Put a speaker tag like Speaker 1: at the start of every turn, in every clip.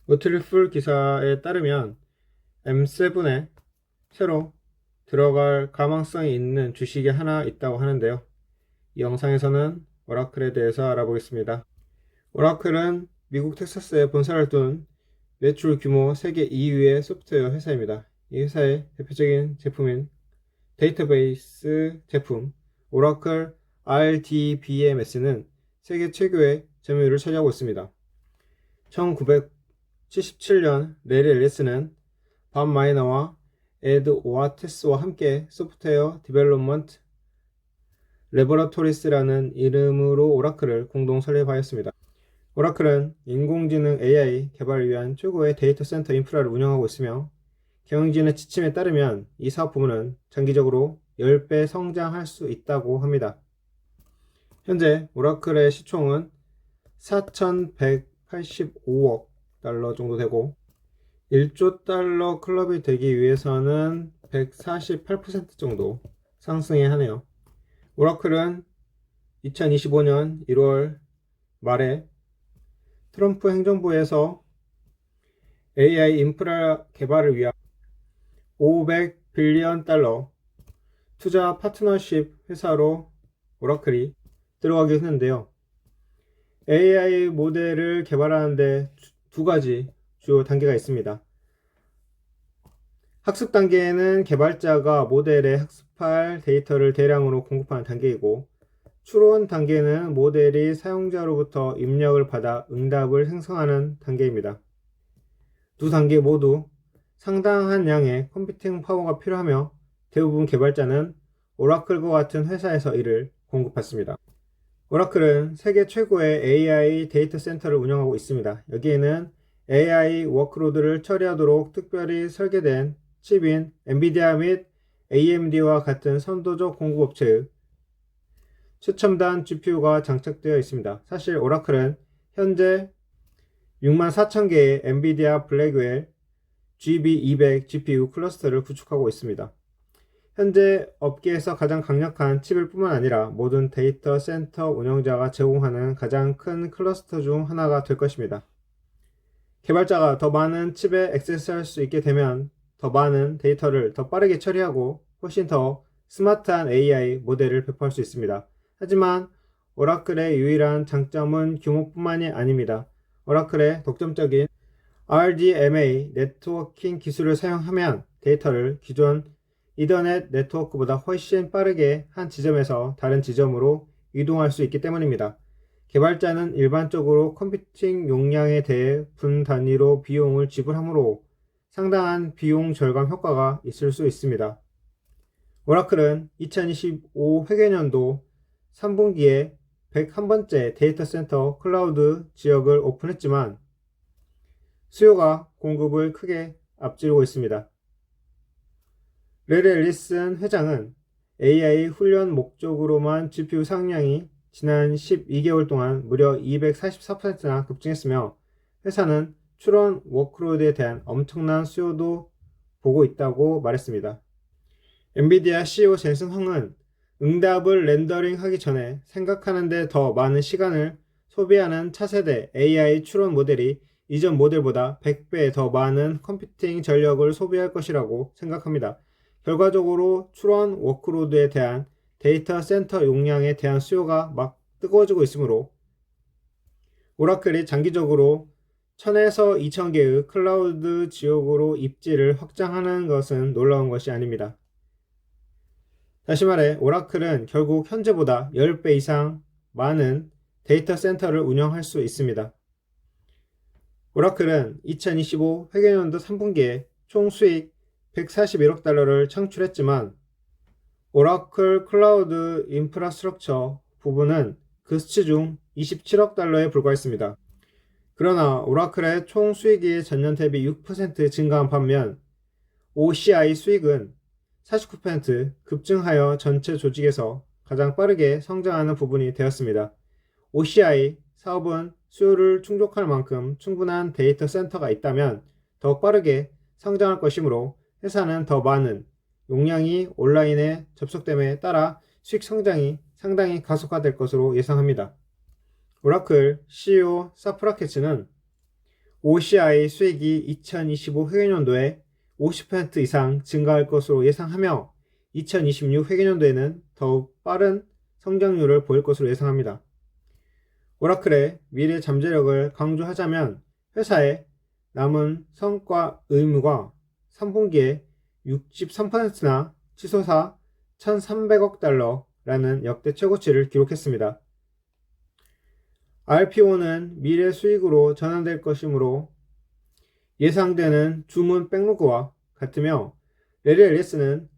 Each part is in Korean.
Speaker 1: 오틀풀 기사에 따르면 M7에 새로 들어갈 가망성이 있는 주식이 하나 있다고 하는데요. 이 영상에서는 오라클에 대해서 알아보겠습니다. 오라클은 미국 텍사스에 본사를 둔 매출 규모 세계 2위의 소프트웨어 회사입니다. 이 회사의 대표적인 제품인 데이터베이스 제품 오라클 RDBMS는 세계 최고의 점유율을 차지하고 있습니다. 1977년 레리 앨리스는 밥 마이너와 에드 오아테스와 함께 소프트웨어 디벨롭먼트 레버러토리스라는 이름으로 오라클을 공동 설립하였습니다. 오라클은 인공지능 AI 개발을 위한 최고의 데이터 센터 인프라를 운영하고 있으며 경영진의 지침에 따르면 이 사업 부문은 장기적으로 10배 성장할 수 있다고 합니다. 현재 오라클의 시총은 4,185억 달러 정도 되고 1조 달러 클럽이 되기 위해서는 148% 정도 상승해야 하네요. 오라클은 2025년 1월 말에 트럼프 행정부에서 AI 인프라 개발을 위한 500빌리언 달러 투자 파트너십 회사로 오라클이 들어가게 했는데요. AI 모델을 개발하는데 두 가지 주요 단계가 있습니다. 학습 단계에는 개발자가 모델에 학습할 데이터를 대량으로 공급하는 단계이고, 추론 단계는 모델이 사용자로부터 입력을 받아 응답을 생성하는 단계입니다. 두 단계 모두 상당한 양의 컴퓨팅 파워가 필요하며 대부분 개발자는 오라클과 같은 회사에서 이를 공급받습니다. 오라클은 세계 최고의 AI 데이터 센터를 운영하고 있습니다. 여기에는 AI 워크로드를 처리하도록 특별히 설계된 칩인 엔비디아 및 AMD와 같은 선도적 공급업체의 최첨단 GPU가 장착되어 있습니다. 사실 오라클은 현재 64,000개의 엔비디아 블랙웰 GB200 GPU 클러스터를 구축하고 있습니다. 현재 업계에서 가장 강력한 칩일 뿐만 아니라 모든 데이터 센터 운영자가 제공하는 가장 큰 클러스터 중 하나가 될 것입니다. 개발자가 더 많은 칩에 액세스할 수 있게 되면 더 많은 데이터를 더 빠르게 처리하고 훨씬 더 스마트한 AI 모델을 배포할 수 있습니다. 하지만 오라클의 유일한 장점은 규모뿐만이 아닙니다. 오라클의 독점적인 RDMA 네트워킹 기술을 사용하면 데이터를 기존 이더넷 네트워크보다 훨씬 빠르게 한 지점에서 다른 지점으로 이동할 수 있기 때문입니다. 개발자는 일반적으로 컴퓨팅 용량에 대해 분 단위로 비용을 지불하므로 상당한 비용 절감 효과가 있을 수 있습니다. 오라클은 2025 회계연도 3분기에 101번째 데이터 센터 클라우드 지역을 오픈했지만 수요가 공급을 크게 앞지르고 있습니다. 레리 앨리슨 회장은 AI 훈련 목적으로만 GPU 상량이 지난 12개월 동안 무려 244%나 급증했으며 회사는 추론 워크로드에 대한 엄청난 수요도 보고 있다고 말했습니다. 엔비디아 CEO 젠슨 황은 응답을 렌더링 하기 전에 생각하는데 더 많은 시간을 소비하는 차세대 AI 추론 모델이 이전 모델보다 100배 더 많은 컴퓨팅 전력을 소비할 것이라고 생각합니다. 결과적으로 추론 워크로드에 대한 데이터 센터 용량에 대한 수요가 막 뜨거워지고 있으므로 오라클이 장기적으로 1000에서 2000개의 클라우드 지역으로 입지를 확장하는 것은 놀라운 것이 아닙니다. 다시 말해 오라클은 결국 현재보다 10배 이상 많은 데이터 센터를 운영할 수 있습니다. 오라클은 2025 회계연도 3분기에 총 수익 141억 달러를 창출했지만 오라클 클라우드 인프라스트럭처 부분은 그 수치 중 27억 달러에 불과했습니다. 그러나 오라클의 총 수익이 전년 대비 6% 증가한 반면 OCI 수익은 49% 급증하여 전체 조직에서 가장 빠르게 성장하는 부분이 되었습니다. OCI 사업은 수요를 충족할 만큼 충분한 데이터 센터가 있다면 더욱 빠르게 성장할 것이므로 회사는 더 많은 용량이 온라인에 접속됨에 따라 수익 성장이 상당히 가속화될 것으로 예상합니다. 오라클 CEO 사프라케츠는 OCI 수익이 2025 회계연도에 50% 이상 증가할 것으로 예상하며 2026 회계연도에는 더욱 빠른 성장률을 보일 것으로 예상합니다. 오라클의 미래 잠재력을 강조하자면 회사의 남은 성과 의무가 3분기에 63%나 치솟아 1,300억 달러라는 역대 최고치를 기록했습니다. RPO는 미래 수익으로 전환될 것이므로 예상되는 주문 백로그와 같으며 레리 앨리스는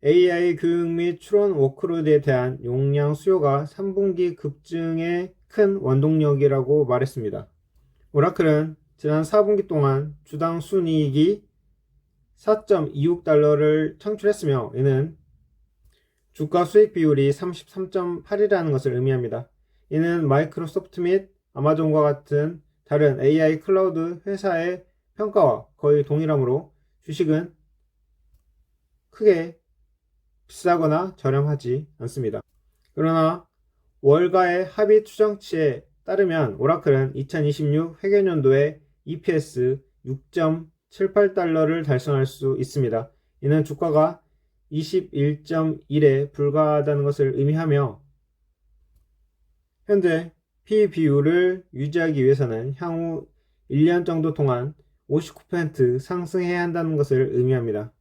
Speaker 1: AI 교육 및 추론 워크로드에 대한 용량 수요가 3분기 급증의 큰 원동력이라고 말했습니다. 오라클은 지난 4분기 동안 주당 순이익이 4.26달러를 창출했으며 이는 주가 수익 비율이 33.8이라는 것을 의미합니다. 이는 마이크로소프트 및 아마존과 같은 다른 AI 클라우드 회사의 평가와 거의 동일하므로 주식은 크게 비싸거나 저렴하지 않습니다. 그러나 월가의 합의 추정치에 따르면 오라클은 2026 회계연도에 EPS 6.78달러를 달성할 수 있습니다. 이는 주가가 21.1에 불과하다는 것을 의미하며 현재 PE 비율을 유지하기 위해서는 향후 1년 정도 동안 59% 상승해야 한다는 것을 의미합니다.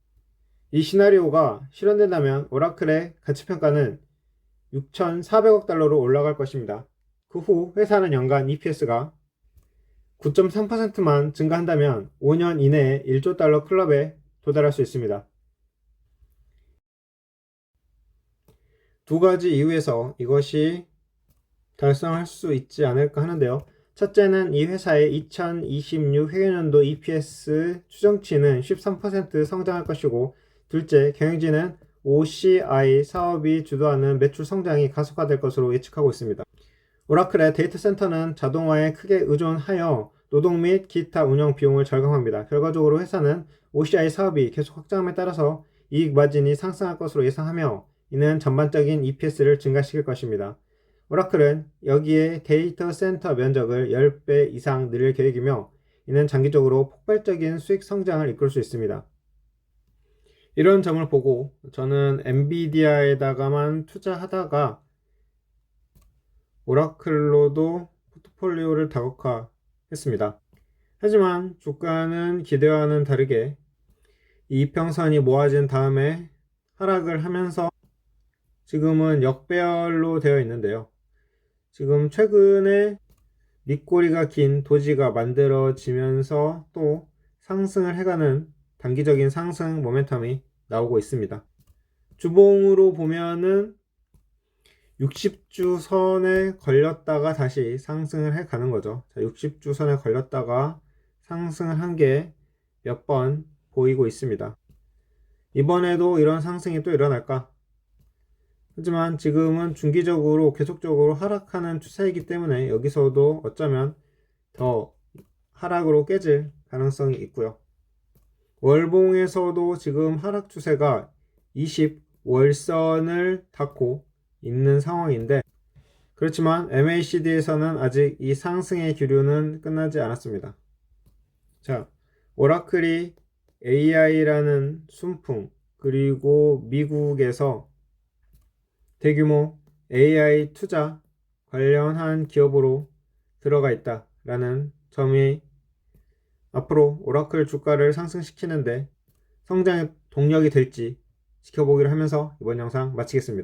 Speaker 1: 이 시나리오가 실현된다면 오라클의 가치평가는 6,400억 달러로 올라갈 것입니다. 그 후 회사는 연간 EPS가 9.3%만 증가한다면 5년 이내에 1조 달러 클럽에 도달할 수 있습니다. 두 가지 이유에서 이것이 달성할 수 있지 않을까 하는데요. 첫째는 이 회사의 2026 회계연도 EPS 추정치는 13% 성장할 것이고, 둘째, 경영진은 OCI 사업이 주도하는 매출 성장이 가속화될 것으로 예측하고 있습니다. 오라클의 데이터 센터는 자동화에 크게 의존하여 노동 및 기타 운영 비용을 절감합니다. 결과적으로 회사는 OCI 사업이 계속 확장함에 따라서 이익 마진이 상승할 것으로 예상하며 이는 전반적인 EPS를 증가시킬 것입니다. 오라클은 여기에 데이터 센터 면적을 10배 이상 늘릴 계획이며 이는 장기적으로 폭발적인 수익 성장을 이끌 수 있습니다. 이런 점을 보고 저는 엔비디아에다가만 투자하다가 오라클로도 포트폴리오를 다각화했습니다. 하지만 주가는 기대와는 다르게 이평선이 모아진 다음에 하락을 하면서 지금은 역배열로 되어 있는데요. 지금 최근에 밑꼬리가 긴 도지가 만들어지면서 또 상승을 해가는 단기적인 상승 모멘텀이 나오고 있습니다. 주봉으로 보면은 60주 선에 걸렸다가 다시 상승을 해 가는 거죠. 60주 선에 걸렸다가 상승을 한 게 몇 번 보이고 있습니다. 이번에도 이런 상승이 또 일어날까? 하지만 지금은 중기적으로 계속적으로 하락하는 추세이기 때문에 여기서도 어쩌면 더 하락으로 깨질 가능성이 있고요. 월봉에서도 지금 하락 추세가 20월선을 닫고 있는 상황인데, 그렇지만 MACD에서는 아직 이 상승의 기류는 끝나지 않았습니다. 자, 오라클이 AI라는 순풍, 그리고 미국에서 대규모 AI 투자 관련한 기업으로 들어가 있다라는 점이 앞으로 오라클 주가를 상승시키는데 성장의 동력이 될지 지켜보기로 하면서 이번 영상 마치겠습니다.